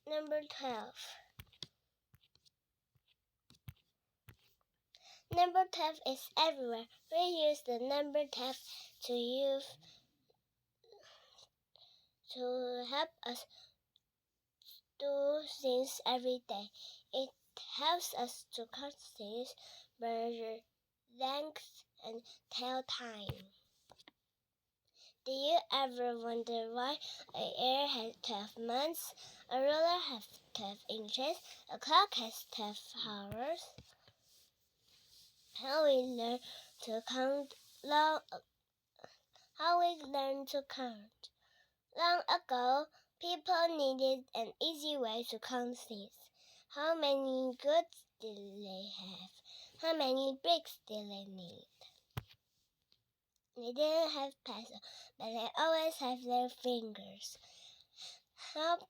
Number 12. Number 12 is everywhere. We use the number 12 to help us do things every day. It helps us to count things, measure length, and tell time. Do you ever wonder why a year has 12 months, a ruler has 12 inches, a clock has 12 hours? How we learn to count long ago, people needed an easy way to count things. How many goods did they have? How many bricks did they need? They didn't have pencils, but they always have their fingers. Help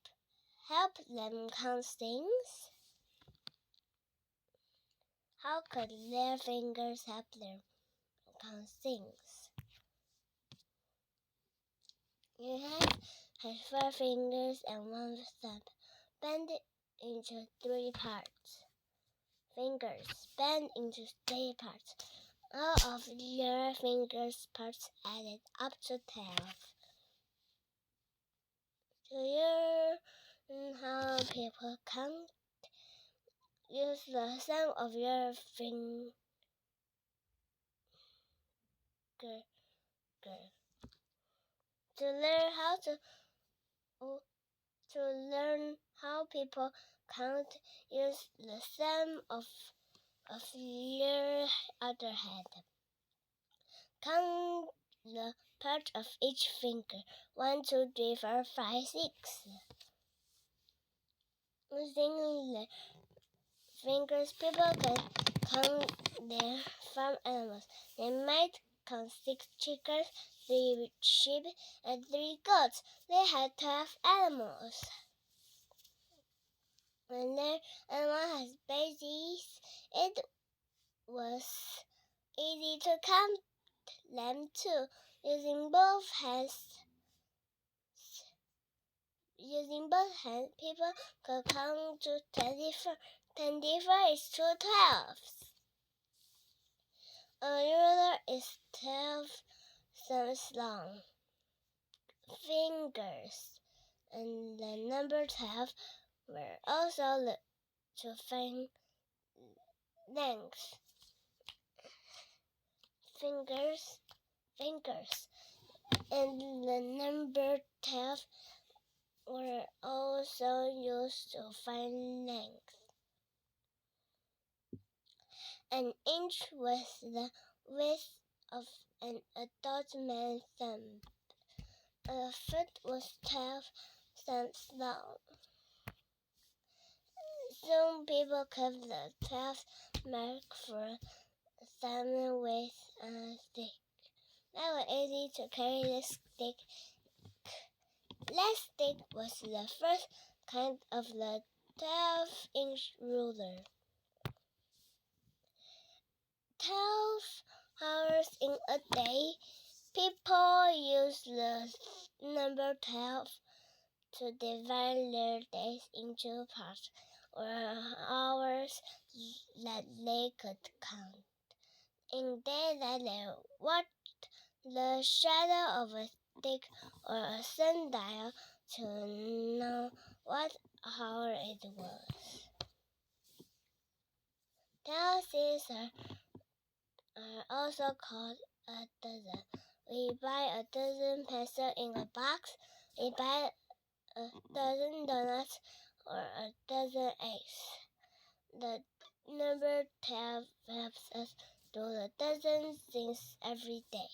them count things. How could their fingers help them count things? Your hand has 4 fingers and 1 thumb. Bend it into 3 parts. Fingers bend into 3 parts. All of your fingers' parts added up to 12. Do you learn how people count? Use the sum of your fingers. To learn how people count, use the sum of your other hand. Count the parts of each finger. 1, 2, 3, 4, 5, 6. Using the fingers, people can count their farm animals. They might count 6 chickens, 3 sheep, and 3 goats. They had 12 animals. When their animal has babies, it was easy to count them too. Using both hands, people could count to 24. 24 is 2 12s. A ruler is 12 thumbs long. Fingers and the number 12 were also to find length. Fingers, and the number 12 were also used to find length. An inch was the width of an adult man's thumb. A foot was 12 thumbs long. Some people cut the 12th mark for a thumb with a stick. They were easy to carry the stick. That stick was the first kind of the 12-inch ruler. 12 hours in a day. People use the number 12 to divide their days into parts or hours that they could count. In days that they watched the shadow of a stick or a sundial to know what hour it was. 12 things are also called a dozen. We buy a dozen pencils in a box. We buy a dozen donuts or a dozen eggs. The number 12 helps us do a dozen things every day.